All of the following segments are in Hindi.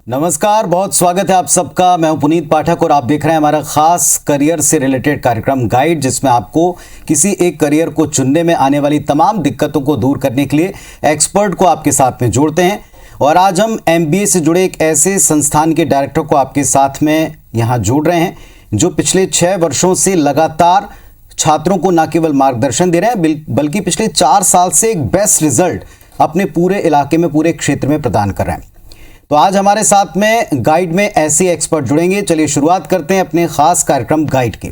नमस्कार, बहुत स्वागत है आप सबका। मैं हूं पुनीत पाठक और आप देख रहे हैं हमारा खास करियर से रिलेटेड कार्यक्रम गाइड, जिसमें आपको किसी एक करियर को चुनने में आने वाली तमाम दिक्कतों को दूर करने के लिए एक्सपर्ट को आपके साथ में जोड़ते हैं। और आज हम एमबीए से जुड़े एक ऐसे संस्थान के डायरेक्टर को आपके साथ में यहाँ जोड़ रहे हैं जो पिछले 6 वर्षों से लगातार छात्रों को न केवल मार्गदर्शन दे रहे हैं बल्कि पिछले 4 साल से एक बेस्ट रिजल्ट अपने पूरे इलाके में, पूरे क्षेत्र में प्रदान कर रहे हैं। तो आज हमारे साथ में गाइड में ऐसे एक्सपर्ट जुड़ेंगे। चलिए शुरुआत करते हैं अपने खास कार्यक्रम गाइड की।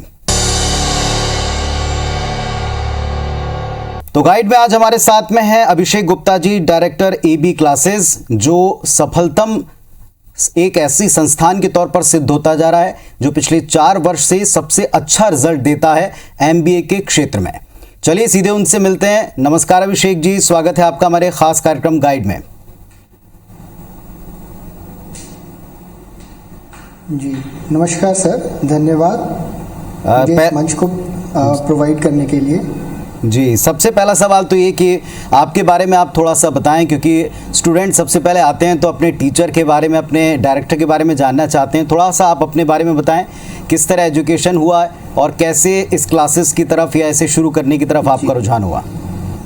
तो गाइड में आज हमारे साथ में है Abhishek Gupta ji, director AB classes, जो सफलतम एक ऐसी संस्थान के तौर पर सिद्ध होता जा रहा है जो पिछले 4 वर्ष से सबसे अच्छा रिजल्ट देता है एमबीए के क्षेत्र में। चलिए सीधे उनसे मिलते हैं। नमस्कार अभिषेक जी, स्वागत है आपका हमारे खास कार्यक्रम गाइड में। जी नमस्कार सर, धन्यवाद मुझे इस मंच को प्रोवाइड करने के लिए। जी, सबसे पहला सवाल तो ये कि आपके बारे में आप थोड़ा सा बताएं, क्योंकि स्टूडेंट सबसे पहले आते हैं तो अपने टीचर के बारे में, अपने डायरेक्टर के बारे में जानना चाहते हैं। थोड़ा सा आप अपने बारे में बताएं, किस तरह एजुकेशन हुआ है और कैसे इस क्लासेस की तरफ या ऐसे शुरू करने की तरफ आपका रुझान हुआ।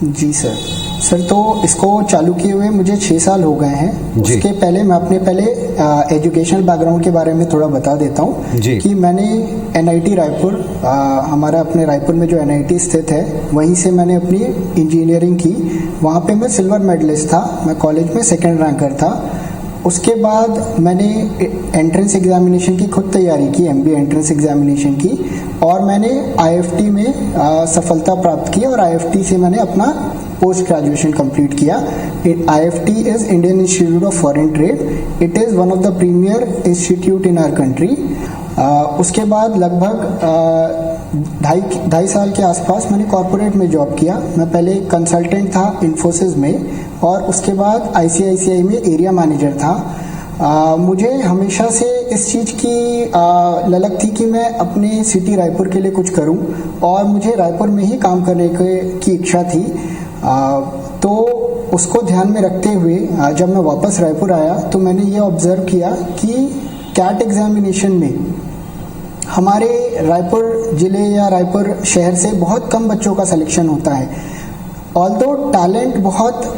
जी सर, तो इसको चालू किए हुए मुझे 6 साल हो गए हैं। उसके पहले मैं अपने एजुकेशनल बैकग्राउंड के बारे में थोड़ा बता देता हूँ कि मैंने एनआईटी रायपुर, हमारा अपने रायपुर में जो एनआईटी स्थित है, वहीं से मैंने अपनी इंजीनियरिंग की। वहाँ पे मैं सिल्वर मेडलिस्ट था, मैं कॉलेज में 2nd रैंकर था। उसके बाद मैंने एंट्रेंस एग्जामिनेशन की खुद तैयारी की, एमबीए एंट्रेंस एग्जामिनेशन की, और मैंने आईएफटी में सफलता प्राप्त की और आईएफटी से मैंने अपना पोस्ट ग्रेजुएशन कंप्लीट किया। IFT is Indian Institute of Foreign Trade. It is one of the premier institute in our country. उसके बाद लगभग 2.5 साल के आसपास मैंने कॉरपोरेट में जॉब किया। मैं पहले कंसल्टेंट था इन्फोसिस में, और उसके बाद आईसीआईसीआई में एरिया मैनेजर था। मुझे हमेशा से इस चीज़ की ललक थी कि मैं अपने सिटी रायपुर के लिए कुछ करूं, और मुझे रायपुर में ही काम करने की इच्छा थी। तो उसको ध्यान में रखते हुए जब मैं वापस रायपुर आया तो मैंने ये ऑब्जर्व किया कि कैट एग्जामिनेशन में हमारे रायपुर ज़िले या रायपुर शहर से बहुत कम बच्चों का सिलेक्शन होता है। ऑल्दो टैलेंट बहुत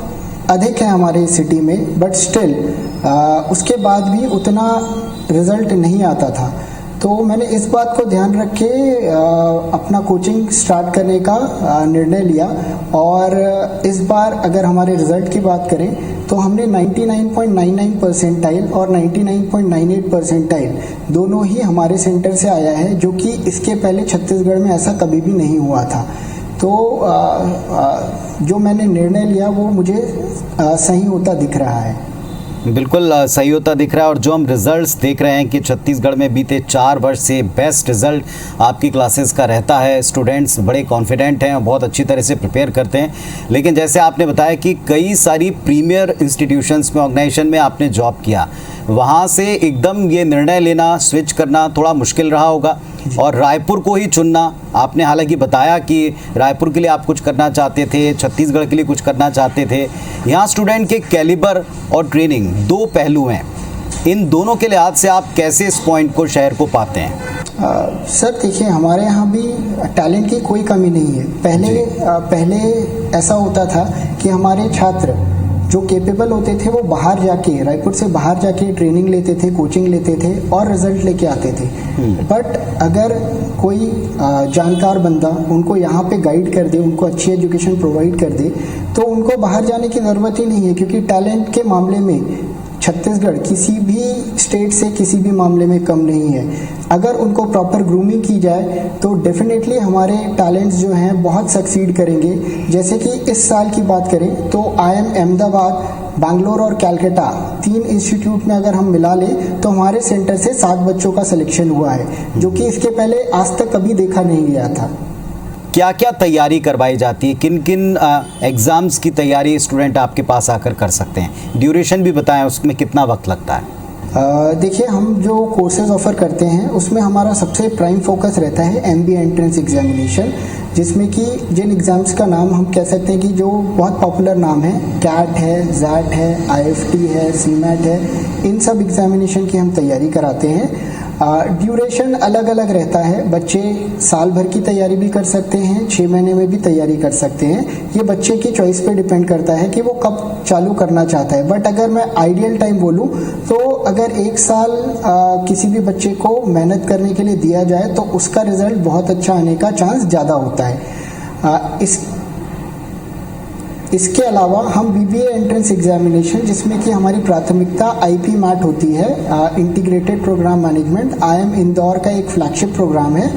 अधिक है हमारे सिटी में, बट स्टिल उसके बाद भी उतना रिजल्ट नहीं आता था। तो मैंने इस बात को ध्यान रख के अपना कोचिंग स्टार्ट करने का निर्णय लिया। और इस बार अगर हमारे रिजल्ट की बात करें तो हमने 99.99 परसेंटाइल और 99.98 परसेंटाइल दोनों ही हमारे सेंटर से आया है, जो कि इसके पहले छत्तीसगढ़ में ऐसा कभी भी नहीं हुआ था। तो जो मैंने निर्णय लिया वो मुझे सही होता दिख रहा है। बिल्कुल सही होता दिख रहा है। और जो हम रिजल्ट्स देख रहे हैं कि छत्तीसगढ़ में बीते 4 वर्ष से बेस्ट रिजल्ट आपकी क्लासेस का रहता है। स्टूडेंट्स बड़े कॉन्फिडेंट हैं और बहुत अच्छी तरह से प्रिपेयर करते हैं। लेकिन जैसे आपने बताया कि कई सारी प्रीमियर इंस्टीट्यूशंस में, ऑर्गेनाइजेशन में आपने जॉब किया, वहाँ से एकदम ये निर्णय लेना, स्विच करना थोड़ा मुश्किल रहा होगा, और रायपुर को ही चुनना। आपने हालांकि बताया कि रायपुर के लिए आप कुछ करना चाहते थे, छत्तीसगढ़ के लिए कुछ करना चाहते थे। यहाँ स्टूडेंट के कैलिबर और ट्रेनिंग 2 पहलू हैं। इन दोनों के लिहाज से आप कैसे इस पॉइंट को, शहर को पाते हैं? सर देखिए, हमारे यहाँ भी टैलेंट की कोई कमी नहीं है। पहले ऐसा होता था कि हमारे छात्र जो कैपेबल होते थे वो बाहर जाके, रायपुर से बाहर जाके ट्रेनिंग लेते थे, कोचिंग लेते थे और रिजल्ट लेके आते थे। बट अगर कोई जानकार बंदा उनको यहाँ पे गाइड कर दे, उनको अच्छी एजुकेशन प्रोवाइड कर दे, तो उनको बाहर जाने की ज़रूरत ही नहीं है। क्योंकि टैलेंट के मामले में छत्तीसगढ़ किसी भी स्टेट से किसी भी मामले में कम नहीं है। अगर उनको प्रॉपर ग्रूमिंग की जाए तो डेफिनेटली हमारे टैलेंट्स जो हैं बहुत सक्सीड करेंगे। जैसे कि इस साल की बात करें तो IIM अहमदाबाद, बैंगलोर और कैलकाटा 3 इंस्टीट्यूट में अगर हम मिला लें तो हमारे सेंटर से 7 बच्चों का सिलेक्शन हुआ है, जो कि इसके पहले आज तक कभी देखा नहीं गया था। क्या क्या तैयारी करवाई जाती है? किन किन एग्ज़ाम्स की तैयारी स्टूडेंट आपके पास आकर कर सकते हैं? ड्यूरेशन भी बताएं, उसमें कितना वक्त लगता है? देखिए, हम जो कोर्सेज ऑफर करते हैं उसमें हमारा सबसे प्राइम फोकस रहता है MBA एंट्रेंस एग्जामिनेशन, जिसमें कि जिन एग्ज़ाम्स का नाम हम कह सकते हैं कि जो बहुत पॉपुलर नाम है, कैट है, जैट है, IFT है, CMAT है, इन सब एग्जामिनेशन की हम तैयारी कराते हैं। ड्यूरेशन अलग अलग रहता है, बच्चे साल भर की तैयारी भी कर सकते हैं, 6 महीने में भी तैयारी कर सकते हैं। ये बच्चे की चॉइस पे डिपेंड करता है कि वो कब चालू करना चाहता है। बट अगर मैं आइडियल टाइम बोलूँ तो अगर 1 साल किसी भी बच्चे को मेहनत करने के लिए दिया जाए तो उसका रिजल्ट बहुत अच्छा आने का चांस ज़्यादा होता है। इसके अलावा हम BBA एंट्रेंस एग्जामिनेशन, जिसमें कि हमारी प्राथमिकता IP मैट होती है, integrated programme management, IIM Indore का एक फ्लैगशिप प्रोग्राम है,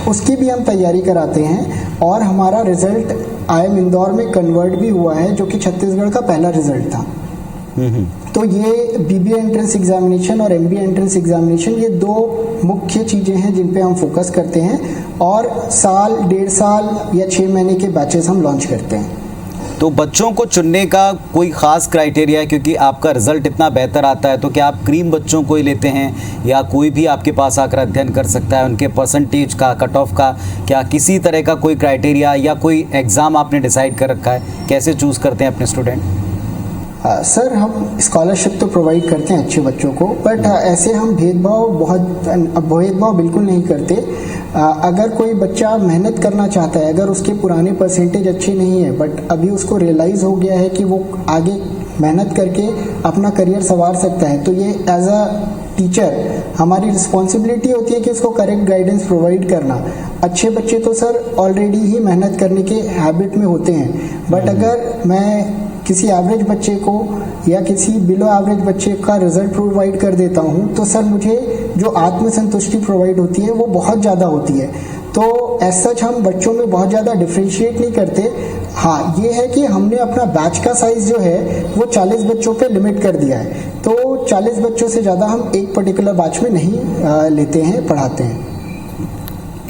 उसकी भी हम तैयारी कराते हैं। और हमारा रिजल्ट IIM इंदौर में कन्वर्ट भी हुआ है, जो कि छत्तीसगढ़ का पहला रिजल्ट था। तो ये BBA एंट्रेंस एग्जामिनेशन और MBA एंट्रेंस एग्जामिनेशन, ये 2 मुख्य चीज़ें हैं जिन पे हम फोकस करते हैं। और साल, 1.5 साल या 6 महीने के बैचेस हम लॉन्च करते हैं। तो बच्चों को चुनने का कोई ख़ास क्राइटेरिया है, क्योंकि आपका रिज़ल्ट इतना बेहतर आता है, तो क्या आप क्रीम बच्चों को ही लेते हैं या कोई भी आपके पास आकर अध्ययन कर सकता है? उनके परसेंटेज का, कट ऑफ का, क्या किसी तरह का कोई क्राइटेरिया या कोई एग्ज़ाम आपने डिसाइड कर रखा है? कैसे चूज़ करते हैं अपने स्टूडेंट? सर, हम स्कॉलरशिप तो प्रोवाइड करते हैं अच्छे बच्चों को, बट ऐसे हम भेदभाव बिल्कुल नहीं करते। अगर कोई बच्चा मेहनत करना चाहता है, अगर उसके पुराने परसेंटेज अच्छे नहीं है बट अभी उसको रियलाइज़ हो गया है कि वो आगे मेहनत करके अपना करियर संवार सकता है, तो ये एज अ टीचर हमारी रिस्पॉन्सिबिलिटी होती है कि उसको करेक्ट गाइडेंस प्रोवाइड करना। अच्छे बच्चे तो सर ऑलरेडी ही मेहनत करने के हैबिट में होते हैं, बट अगर मैं किसी एवरेज बच्चे को या किसी बिलो एवरेज बच्चे का रिजल्ट प्रोवाइड कर देता हूँ, तो सर मुझे जो आत्मसंतुष्टि प्रोवाइड होती है वो बहुत ज़्यादा होती है। तो एज सच हम बच्चों में बहुत ज़्यादा डिफ्रेंशिएट नहीं करते। हाँ, ये है कि हमने अपना बैच का साइज़ जो है वो 40 बच्चों पे लिमिट कर दिया है, तो 40 बच्चों से ज़्यादा हम एक पर्टिकुलर बैच में नहीं लेते हैं, पढ़ाते हैं।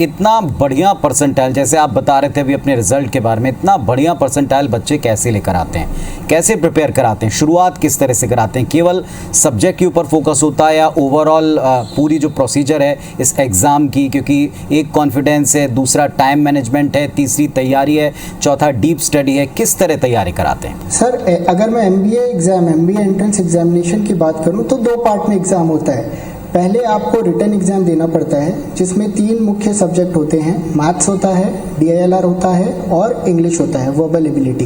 इतना बढ़िया परसेंटाइल, जैसे आप बता रहे थे अभी अपने रिजल्ट के बारे में, इतना बढ़िया परसेंटाइल बच्चे कैसे लेकर आते हैं, कैसे प्रिपेयर कराते हैं, शुरुआत किस तरह से कराते हैं? केवल सब्जेक्ट के ऊपर फोकस होता है या ओवरऑल पूरी जो प्रोसीजर है इस एग्ज़ाम की, क्योंकि एक कॉन्फिडेंस है, दूसरा टाइम मैनेजमेंट है, तीसरी तैयारी है, चौथा डीप स्टडी है, किस तरह तैयारी कराते हैं? सर, अगर मैं MBA एंट्रेंस एग्जामिनेशन की बात करूँ तो 2 पार्ट में एग्ज़ाम होता है। पहले आपको रिटन एग्ज़ाम देना पड़ता है, जिसमें 3 मुख्य सब्जेक्ट होते हैं, मैथ्स होता है, DILR होता है और इंग्लिश होता है, वर्बल एबिलिटी।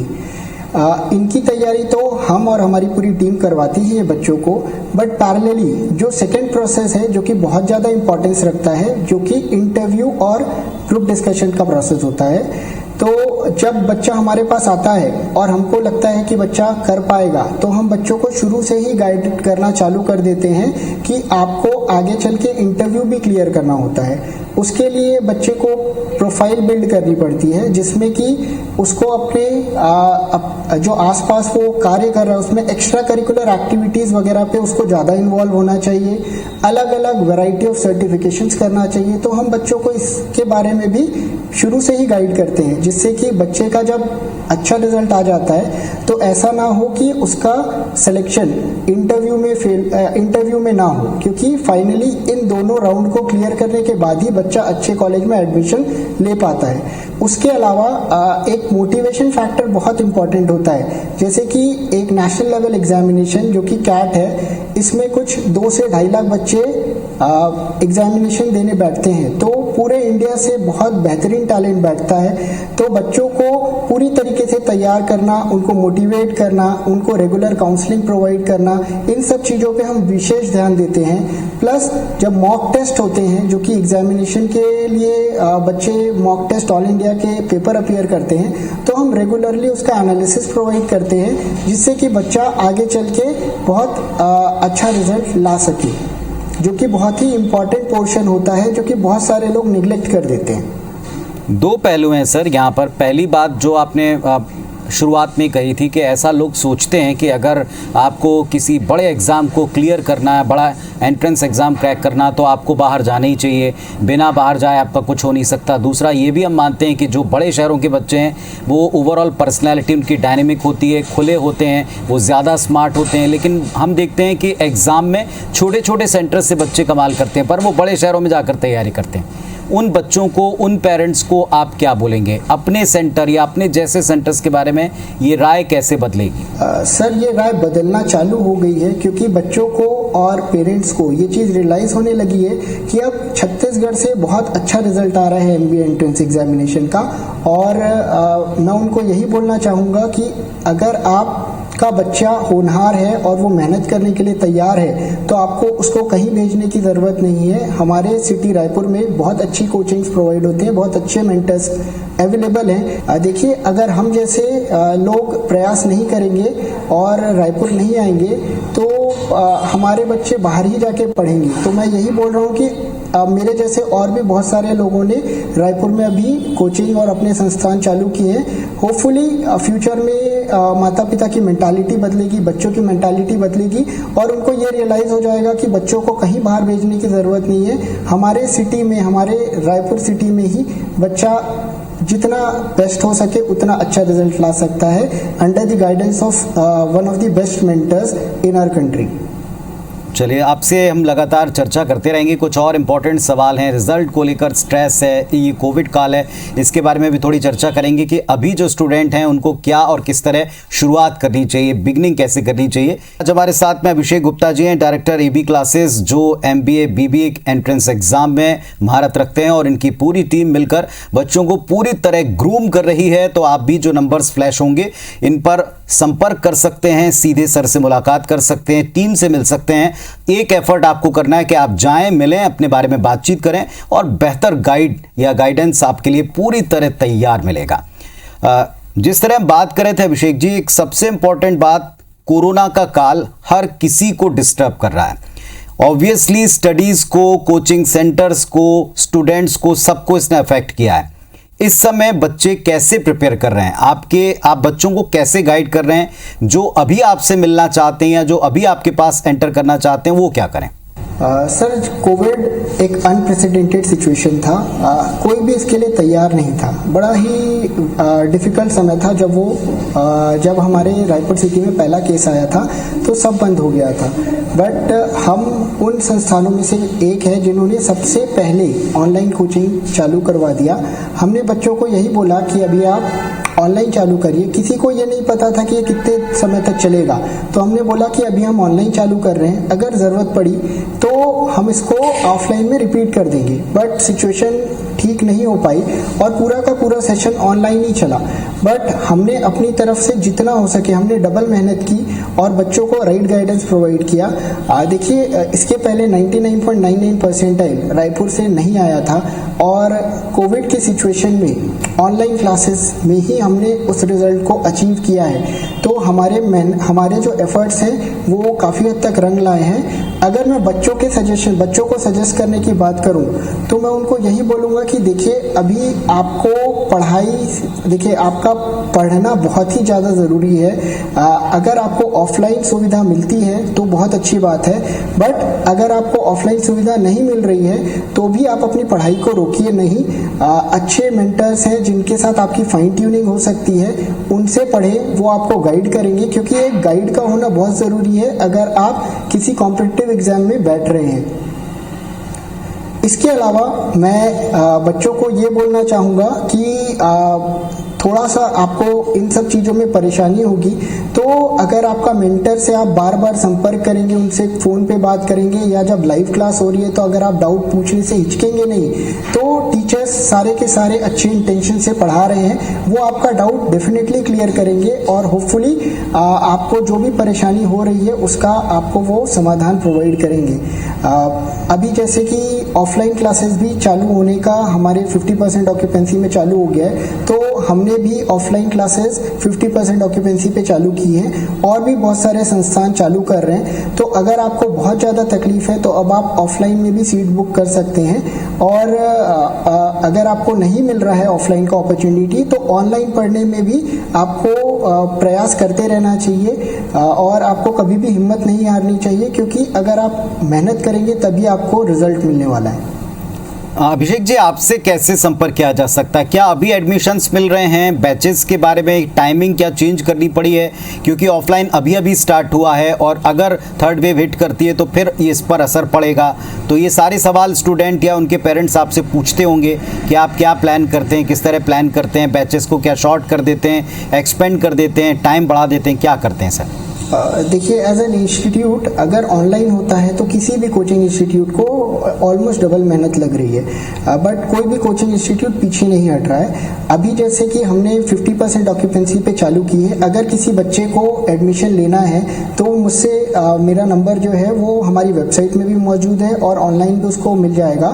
इनकी तैयारी तो हम और हमारी पूरी टीम करवाती ही है बच्चों को, बट पैरेलली जो सेकेंड प्रोसेस है जो कि बहुत ज़्यादा इंपॉर्टेंस रखता है, जो कि इंटरव्यू और ग्रुप डिस्कशन का प्रोसेस होता है। तो जब बच्चा हमारे पास आता है और हमको लगता है कि बच्चा कर पाएगा, तो हम बच्चों को शुरू से ही गाइड करना चालू कर देते हैं कि आपको आगे चल के इंटरव्यू भी क्लियर करना होता है। उसके लिए बच्चे को प्रोफाइल बिल्ड करनी पड़ती है, जिसमें कि उसको अपने जो आसपास वो कार्य कर रहा है उसमें एक्स्ट्रा करिकुलर एक्टिविटीज़ वगैरह पे उसको ज़्यादा इन्वॉल्व होना चाहिए, अलग अलग वैरायटी ऑफ सर्टिफिकेशंस करना चाहिए। तो हम बच्चों को इसके बारे में भी शुरू से ही गाइड करते हैं, जिससे कि बच्चे का जब अच्छा रिजल्ट आ जाता है तो ऐसा ना हो कि उसका सिलेक्शन इंटरव्यू में ना हो, क्योंकि फाइनली इन दोनों राउंड को क्लियर करने के बाद ही बच्चा अच्छे कॉलेज में एडमिशन ले पाता है। उसके अलावा एक मोटिवेशन फैक्टर बहुत इंपॉर्टेंट होता है, जैसे कि एक नेशनल लेवल एग्जामिनेशन जो कि कैट है, इसमें कुछ 2 से 2.5 लाख बच्चे एग्जामिनेशन देने बैठते हैं, तो पूरे इंडिया से बहुत बेहतरीन टैलेंट बैठता है। तो बच्चों को पूरी तरीके से तैयार करना, उनको मोटिवेट करना, उनको रेगुलर काउंसलिंग प्रोवाइड करना, इन सब चीज़ों पे हम विशेष ध्यान देते हैं। प्लस जब मॉक टेस्ट होते हैं, जो कि एग्जामिनेशन के लिए बच्चे मॉक टेस्ट ऑल इंडिया के पेपर अपीयर करते हैं, तो हम रेगुलरली उसका एनालिसिस प्रोवाइड करते हैं, जिससे कि बच्चा आगे चल के बहुत अच्छा रिजल्ट ला सके, जो कि बहुत ही इम्पॉर्टेंट पोर्शन होता है, जो कि बहुत सारे लोग निगलेक्ट कर देते हैं। 2 पहलू हैं सर यहाँ पर। पहली बात जो आपने शुरुआत में कही थी कि ऐसा लोग सोचते हैं कि अगर आपको किसी बड़े एग्ज़ाम को क्लियर करना है, बड़ा एंट्रेंस एग्ज़ाम क्रैक करना, तो आपको बाहर जाना ही चाहिए, बिना बाहर जाए आपका कुछ हो नहीं सकता। दूसरा ये भी हम मानते हैं कि जो बड़े शहरों के बच्चे हैं वो ओवरऑल पर्सनैलिटी उनकी डायनेमिक होती है, खुले होते हैं, वो ज़्यादा स्मार्ट होते हैं। लेकिन हम देखते हैं कि एग्ज़ाम में छोटे छोटे सेंटर से बच्चे कमाल करते हैं, पर वो बड़े शहरों में जाकर तैयारी करते हैं। उन बच्चों को, उन पेरेंट्स को आप क्या बोलेंगे? अपने सेंटर या अपने जैसे सेंटर्स के बारे में ये राय कैसे बदलेगी? सर, ये राय बदलना चालू हो गई है, क्योंकि बच्चों को और पेरेंट्स को ये चीज़ रियलाइज़ होने लगी है कि अब छत्तीसगढ़ से बहुत अच्छा रिजल्ट आ रहा है एमबीए एंट्रेंस एग्जामिनेशन का। और मैं उनको यही बोलना चाहूँगा कि अगर आपका बच्चा होनहार है और वो मेहनत करने के लिए तैयार है, तो आपको उसको कहीं भेजने की ज़रूरत नहीं है। हमारे सिटी रायपुर में बहुत अच्छी कोचिंग्स प्रोवाइड होते हैं, बहुत अच्छे मेंटर्स अवेलेबल हैं। देखिए, अगर हम जैसे लोग प्रयास नहीं करेंगे और रायपुर नहीं आएंगे, तो हमारे बच्चे बाहर ही जाके पढ़ेंगे। तो मैं यही बोल रहा हूँ कि मेरे जैसे और भी बहुत सारे लोगों ने रायपुर में अभी कोचिंग और अपने संस्थान चालू किए हैं। होपफुली फ्यूचर में माता पिता की मेंटालिटी बदलेगी, बच्चों की मेंटालिटी बदलेगी और उनको ये रियलाइज़ हो जाएगा कि बच्चों को कहीं बाहर भेजने की ज़रूरत नहीं है। हमारे सिटी में, हमारे रायपुर सिटी में ही बच्चा जितना बेस्ट हो सके उतना अच्छा रिजल्ट ला सकता है, under the guidance of one of the best mentors in our country. चलिए, आपसे हम लगातार चर्चा करते रहेंगे। कुछ और इम्पोर्टेंट सवाल हैं, रिजल्ट को लेकर स्ट्रेस है, ये कोविड काल है, इसके बारे में भी थोड़ी चर्चा करेंगे कि अभी जो स्टूडेंट हैं उनको क्या और किस तरह शुरुआत करनी चाहिए, बिगनिंग कैसे करनी चाहिए। आज हमारे साथ में अभिषेक गुप्ता जी हैं, डायरेक्टर एबी क्लासेस, जो एमबीए बीबीए एंट्रेंस एग्जाम में महारत रखते हैं और इनकी पूरी टीम मिलकर बच्चों को पूरी तरह ग्रूम कर रही है। तो आप भी जो नंबर्स फ्लैश होंगे इन पर संपर्क कर सकते हैं, सीधे सर से मुलाकात कर सकते हैं, टीम से मिल सकते हैं। एक एफर्ट आपको करना है कि आप जाएं, मिलें, अपने बारे में बातचीत करें और बेहतर गाइड या गाइडेंस आपके लिए पूरी तरह तैयार मिलेगा। जिस तरह हम बात कर रहे थे अभिषेक जी, एक सबसे इंपॉर्टेंट बात, कोरोना का काल हर किसी को डिस्टर्ब कर रहा है। ऑब्वियसली स्टडीज को, कोचिंग सेंटर्स को, स्टूडेंट्स को, सबको इसने अफेक्ट किया है। इस समय बच्चे कैसे प्रिपेयर कर रहे हैं? आप बच्चों को कैसे गाइड कर रहे हैं? जो अभी आपसे मिलना चाहते हैं या जो अभी आपके पास एंटर करना चाहते हैं, वो क्या करें? सर, कोविड एक अनप्रेसिडेंटेड सिचुएशन था। कोई भी इसके लिए तैयार नहीं था। बड़ा ही डिफ़िकल्ट समय था जब हमारे रायपुर सिटी में पहला केस आया था, तो सब बंद हो गया था। बट हम उन संस्थानों में से एक है जिन्होंने सबसे पहले ऑनलाइन कोचिंग चालू करवा दिया। हमने बच्चों को यही बोला कि अभी आप ऑनलाइन चालू करिए। किसी को ये नहीं पता था कि ये कितने समय तक चलेगा, तो हमने बोला कि अभी हम ऑनलाइन चालू कर रहे हैं, अगर ज़रूरत पड़ी तो हम इसको ऑफलाइन में रिपीट कर देंगे। बट सिचुएशन ठीक नहीं हो पाई और पूरा का पूरा सेशन ऑनलाइन ही चला। बट हमने अपनी तरफ से जितना हो सके हमने डबल मेहनत की और बच्चों को राइट गाइडेंस प्रोवाइड किया। देखिए, इसके पहले 99.99 परसेंटाइल रायपुर से नहीं आया था और कोविड की सिचुएशन में ऑनलाइन क्लासेस में ही हमने उस रिजल्ट को अचीव किया है। तो हमारे जो एफर्ट्स हैं वो काफ़ी हद तक रंग लाए हैं। अगर मैं बच्चों को सजेस्ट करने की बात करूं तो मैं उनको यही बोलूँगा कि देखिए, अभी आपको आपका पढ़ना बहुत ही ज़्यादा ज़रूरी है। अगर आपको ऑफलाइन सुविधा मिलती है तो बहुत अच्छी बात है, बट अगर आपको ऑफलाइन सुविधा नहीं मिल रही है तो भी आप अपनी पढ़ाई को रोकिए नहीं। अच्छे मेंटर्स हैं जिनके साथ आपकी फाइन ट्यूनिंग हो सकती है, उनसे पढ़ें, वो आपको गाइड करेंगे, क्योंकि एक गाइड का होना बहुत ज़रूरी है अगर आप किसी कॉम्पिटिटिव एग्जाम में बैठ रहे हैं। इसके अलावा मैं बच्चों को ये बोलना चाहूँगा कि थोड़ा सा आपको इन सब चीज़ों में परेशानी होगी, तो अगर आपका मेंटर से आप बार बार संपर्क करेंगे, उनसे फ़ोन पे बात करेंगे या जब लाइव क्लास हो रही है तो अगर आप डाउट पूछने से हिचकेंगे नहीं, तो टीचर्स सारे के सारे अच्छे इंटेंशन से पढ़ा रहे हैं, वो आपका डाउट डेफिनेटली क्लियर करेंगे और होपफुली आपको जो भी परेशानी हो रही है उसका आपको वो समाधान प्रोवाइड करेंगे। अभी जैसे कि ऑफलाइन क्लासेस भी चालू होने का हमारे 50% ऑक्यूपेंसी में चालू हो गया है, तो हमने भी ऑफलाइन क्लासेस 50% ऑक्यूपेंसी पे चालू की हैं और भी बहुत सारे संस्थान चालू कर रहे हैं। तो अगर आपको बहुत ज़्यादा तकलीफ है तो अब आप ऑफलाइन में भी सीट बुक कर सकते हैं और अगर आपको नहीं मिल रहा है ऑफलाइन का अपॉर्चुनिटी तो ऑनलाइन पढ़ने में भी आपको प्रयास करते रहना चाहिए और आपको कभी भी हिम्मत नहीं हारनी चाहिए, क्योंकि अगर आप मेहनत करेंगे तभी आपको रिजल्ट मिलने वाला है। अभिषेक जी, आपसे कैसे संपर्क किया जा सकता है? क्या अभी एडमिशन्स मिल रहे हैं? बैचेस के बारे में टाइमिंग क्या चेंज करनी पड़ी है, क्योंकि ऑफलाइन अभी अभी स्टार्ट हुआ है और अगर थर्ड वेव हिट करती है तो फिर इस पर असर पड़ेगा। तो ये सारे सवाल स्टूडेंट या उनके पेरेंट्स आपसे पूछते होंगे कि आप क्या प्लान करते हैं, किस तरह प्लान करते हैं, बैचेस को क्या शॉर्ट कर देते हैं, एक्सपेंड कर देते हैं, टाइम बढ़ा देते हैं, क्या करते हैं सर? देखिए, एज एन इंस्टीट्यूट अगर ऑनलाइन होता है तो किसी भी कोचिंग इंस्टीट्यूट को ऑलमोस्ट डबल मेहनत लग रही है, बट कोई भी कोचिंग इंस्टीट्यूट पीछे नहीं हट रहा है। अभी जैसे कि हमने 50% ऑक्यूपेंसी पे चालू की है। अगर किसी बच्चे को एडमिशन लेना है तो मुझसे मेरा नंबर जो है वो हमारी वेबसाइट में भी मौजूद है और ऑनलाइन भी उसको मिल जाएगा।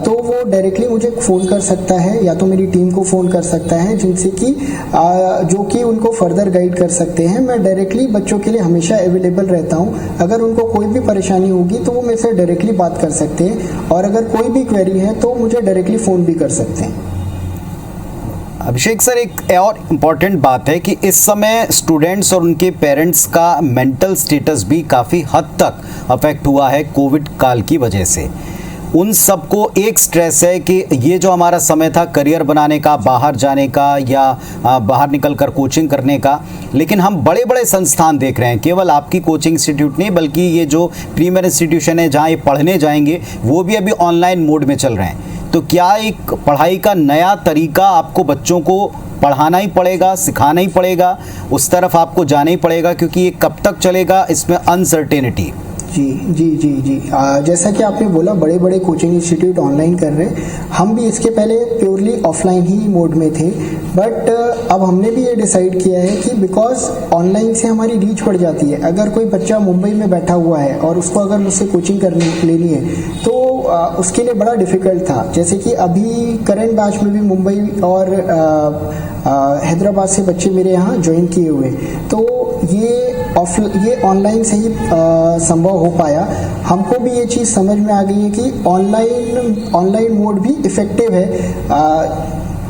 तो वो डायरेक्टली मुझे फ़ोन कर सकता है या तो मेरी टीम को फ़ोन कर सकता है, जिनसे कि जो कि उनको फर्दर गाइड कर सकते हैं। मैं डायरेक्टली बच्चों के लिए हमेशा अवेलेबल रहता हूं। अगर उनको कोई भी परेशानी होगी तो वो मेरे से डायरेक्टली बात कर सकते हैं, और अगर कोई भी क्वेरी है तो मुझे डायरेक्टली फ़ोन भी कर सकते हैं। अभिषेक सर, एक और इम्पॉर्टेंट बात है कि इस समय स्टूडेंट्स और उनके पेरेंट्स का मेंटल स्टेटस भी काफ़ी हद तक अफेक्ट हुआ है कोविड काल की वजह से। उन सबको एक स्ट्रेस है कि ये जो हमारा समय था करियर बनाने का, बाहर जाने का या बाहर निकलकर कोचिंग करने का, लेकिन हम बड़े बड़े संस्थान देख रहे हैं, केवल आपकी कोचिंग इंस्टीट्यूट नहीं बल्कि ये जो प्रीमियर इंस्टीट्यूशन है जहाँ ये पढ़ने जाएंगे वो भी अभी ऑनलाइन मोड में चल रहे हैं। तो क्या एक पढ़ाई का नया तरीका आपको बच्चों को पढ़ाना ही पड़ेगा, सिखाना ही पड़ेगा, उस तरफ आपको जाना ही पड़ेगा, क्योंकि ये कब तक चलेगा इसमें अनसर्टेनिटी। जी जी जी जी जैसा कि आपने बोला बड़े बड़े कोचिंग इंस्टीट्यूट ऑनलाइन कर रहे हैं। हम भी इसके पहले प्योरली ऑफलाइन ही मोड में थे, बट अब हमने भी ये डिसाइड किया है कि बिकॉज ऑनलाइन से हमारी रीच बढ़ जाती है। अगर कोई बच्चा मुंबई में बैठा हुआ है और उसको अगर मुझसे कोचिंग लेनी है तो उसके लिए बड़ा डिफ़िकल्ट था। जैसे कि अभी करंट बैच में भी मुंबई और हैदराबाद से बच्चे मेरे यहाँ ज्वाइन किए हुए, तो ये ऑनलाइन से ही संभव हो पाया। हमको भी ये चीज़ समझ में आ गई है कि ऑनलाइन मोड भी इफ़ेक्टिव है।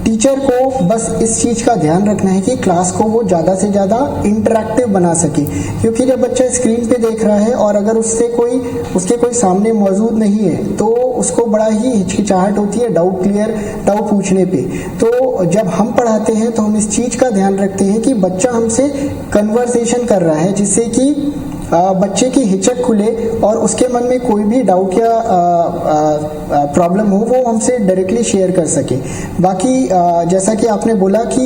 टीचर को बस इस चीज़ का ध्यान रखना है कि क्लास को वो ज़्यादा से ज़्यादा इंटरैक्टिव बना सके, क्योंकि जब बच्चा स्क्रीन पे देख रहा है और अगर उसके कोई सामने मौजूद नहीं है तो उसको बड़ा ही हिचकिचाहट होती है डाउट पूछने पे। तो जब हम पढ़ाते हैं तो हम इस चीज़ का ध्यान रखते हैं कि बच्चा हमसे कन्वर्सेशन कर रहा है, जिससे कि बच्चे की हिचक खुले और उसके मन में कोई भी डाउट या प्रॉब्लम हो वो हमसे डायरेक्टली शेयर कर सके। बाकी जैसा कि आपने बोला कि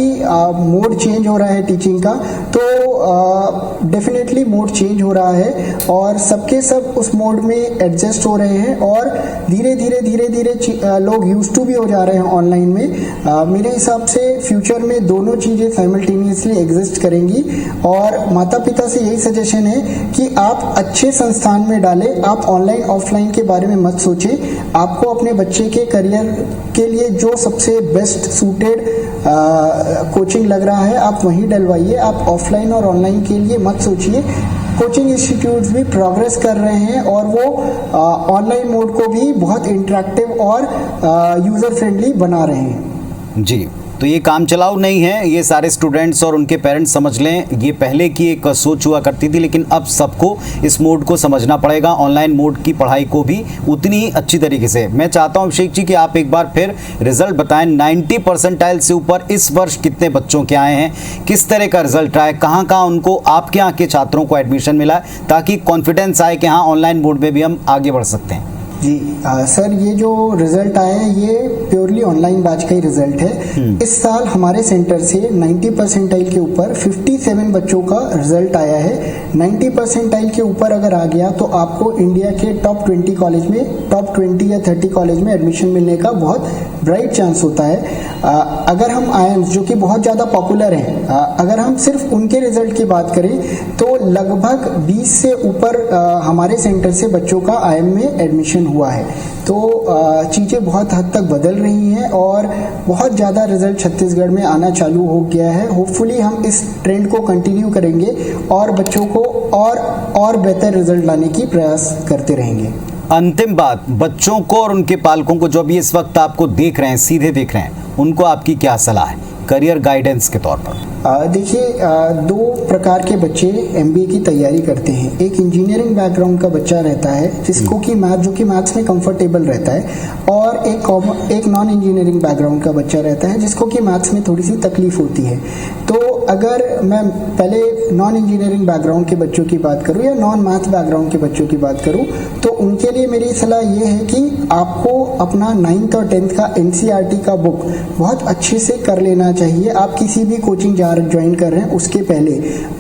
मोड चेंज हो रहा है टीचिंग का, तो डेफिनेटली मोड चेंज हो रहा है और सबके सब उस मोड में एडजस्ट हो रहे हैं और धीरे धीरे लोग यूज टू भी हो जा रहे हैं ऑनलाइन में। मेरे हिसाब से फ्यूचर में दोनों चीज़ें साइमल्टेनियसली एग्जिस्ट करेंगी और माता पिता से यही सजेशन है कि आप अच्छे संस्थान में डालें। आप ऑनलाइन ऑफलाइन के बारे में मत सोचें। आपको अपने बच्चे के करियर के लिए जो सबसे बेस्ट सूटेड कोचिंग लग रहा है आप वहीं डलवाइए। आप ऑफलाइन और ऑनलाइन के लिए मत सोचिए। कोचिंग इंस्टीट्यूट्स भी प्रोग्रेस कर रहे हैं और वो ऑनलाइन मोड को भी बहुत इंटरेक्टिव और यूज़र फ्रेंडली बना रहे हैं। जी, तो ये काम चलाऊ नहीं है, ये सारे स्टूडेंट्स और उनके पेरेंट्स समझ लें। ये पहले की एक सोच हुआ करती थी, लेकिन अब सबको इस मोड को समझना पड़ेगा, ऑनलाइन मोड की पढ़ाई को भी उतनी ही अच्छी तरीके से। मैं चाहता हूं अभिषेक जी कि आप एक बार फिर रिजल्ट बताएं। 90 परसेंटाइल से ऊपर इस वर्ष कितने बच्चों के आए हैं, किस तरह का रिजल्ट आए, कहाँ कहाँ उनको आपके यहाँ के छात्रों को एडमिशन मिला है, ताकि कॉन्फिडेंस आए कि हाँ ऑनलाइन मोड में भी हम आगे बढ़ सकते हैं। जी सर, ये जो रिजल्ट आया है ये प्योरली ऑनलाइन बैच का ही रिजल्ट है। इस साल हमारे सेंटर से 90 परसेंटाइल के ऊपर 57 बच्चों का रिजल्ट आया है। 90 परसेंटाइल के ऊपर अगर आ गया तो आपको इंडिया के टॉप 20 कॉलेज में, टॉप 20 या 30 कॉलेज में एडमिशन मिलने का बहुत ब्राइट चांस होता है। अगर हम आईएम्स जो कि बहुत ज़्यादा पॉपुलर हैं, अगर हम सिर्फ उनके रिजल्ट की बात करें तो लगभग 20 से ऊपर हमारे सेंटर से बच्चों का आईएम में एडमिशन हुआ है। तो चीज़ें बहुत हद तक बदल रही हैं और बहुत ज़्यादा रिजल्ट छत्तीसगढ़ में आना चालू हो गया है। होपफुली हम इस ट्रेंड को कंटिन्यू करेंगे और बच्चों को और बेहतर रिजल्ट लाने की प्रयास करते रहेंगे। अंतिम बात, बच्चों को और उनके पालकों को जो भी इस वक्त आपको देख रहे हैं, सीधे देख रहे हैं, उनको आपकी क्या सलाह है? करियर गाइडेंस के तौर पर? देखिए, दो प्रकार के बच्चे एमबीए की तैयारी करते हैं। एक इंजीनियरिंग बैकग्राउंड का बच्चा रहता है जिसको कि मैथ्स में कंफर्टेबल रहता है, और एक नॉन इंजीनियरिंग बैकग्राउंड का बच्चा रहता है जिसको कि मैथ्स में थोड़ी सी तकलीफ होती है। तो अगर मैं पहले नॉन इंजीनियरिंग बैकग्राउंड के बच्चों की बात करूं या नॉन मैथ बैकग्राउंड के बच्चों की बात करूं, तो उनके लिए मेरी सलाह ये है कि आपको अपना 9th और 10th का एनसीईआरटी का बुक बहुत अच्छे से कर लेना चाहिए। आप किसी भी कोचिंग ज्वाइन कर रहे हैं उसके पहले,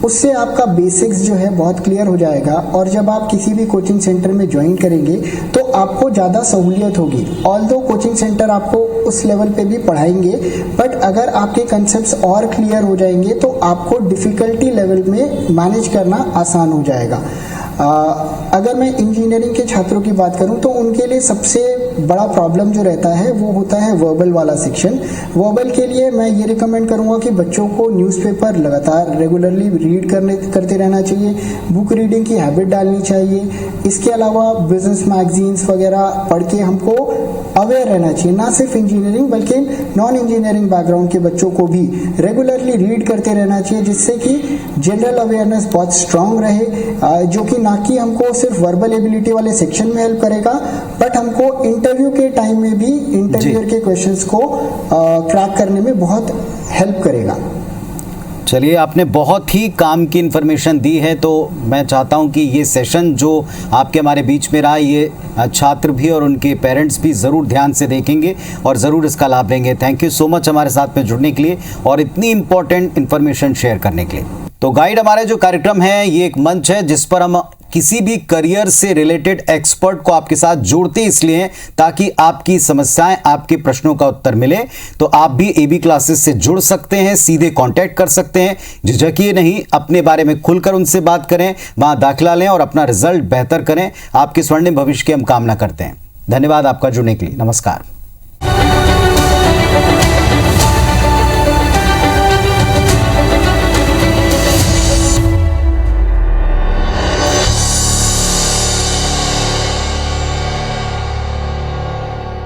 उससे आपका बेसिक्स जो है बहुत क्लियर हो जाएगा, और जब आप किसी भी कोचिंग सेंटर में ज्वाइन करेंगे तो आपको ज़्यादा सहूलियत होगी। ऑल्दो कोचिंग सेंटर आपको उस लेवल पे भी पढ़ाएंगे, बट अगर आपके कंसेप्ट्स और क्लियर हो जाएंगे तो आपको डिफिकल्टी लेवल में मैनेज करना आसान हो जाएगा। अगर मैं इंजीनियरिंग के छात्रों की बात करूं तो उनके लिए सबसे बड़ा प्रॉब्लम जो रहता है वो होता है वर्बल वाला सेक्शन। वर्बल के लिए मैं ये रिकमेंड करूंगा कि बच्चों को न्यूज़पेपर लगातार रेगुलरली रीड करते रहना चाहिए, बुक रीडिंग की हैबिट डालनी चाहिए। इसके अलावा बिजनेस मैगजीन्स वगैरह पढ़ के हमको अवेयर रहना चाहिए। ना सिर्फ इंजीनियरिंग बल्कि नॉन इंजीनियरिंग बैकग्राउंड के बच्चों को भी रेगुलरली रीड करते रहना चाहिए, जिससे कि जनरल अवेयरनेस बहुत स्ट्रांग रहे, जो कि ना कि हमको सिर्फ वर्बल एबिलिटी वाले सेक्शन में हेल्प करेगा, बट हमको इंटरव्यू के टाइम में भी इंटरव्यूअर के क्वेश्चंस को क्रैक करने में बहुत हेल्प करेगा। चलिए, आपने बहुत ही काम की इन्फॉर्मेशन दी है, तो मैं चाहता हूं कि ये सेशन जो आपके हमारे बीच में रहा, ये छात्र भी और उनके पेरेंट्स भी ज़रूर ध्यान से देखेंगे और ज़रूर इसका लाभ लेंगे। थैंक यू सो मच हमारे साथ में जुड़ने के लिए और इतनी इम्पोर्टेंट इन्फॉर्मेशन शेयर करने के लिए। तो गाइड हमारे जो कार्यक्रम है ये एक मंच है जिस पर हम किसी भी करियर से रिलेटेड एक्सपर्ट को आपके साथ जोड़ते इसलिए हैं ताकि आपकी समस्याएं, आपके प्रश्नों का उत्तर मिले। तो आप भी एबी क्लासेस से जुड़ सकते हैं, सीधे कांटेक्ट कर सकते हैं, झिझकिए नहीं, अपने बारे में खुलकर उनसे बात करें, वहां दाखिला लें और अपना रिजल्ट बेहतर करें। आपके स्वर्णिम भविष्य की हम कामना करते हैं। धन्यवाद आपका जुड़ने के लिए। नमस्कार।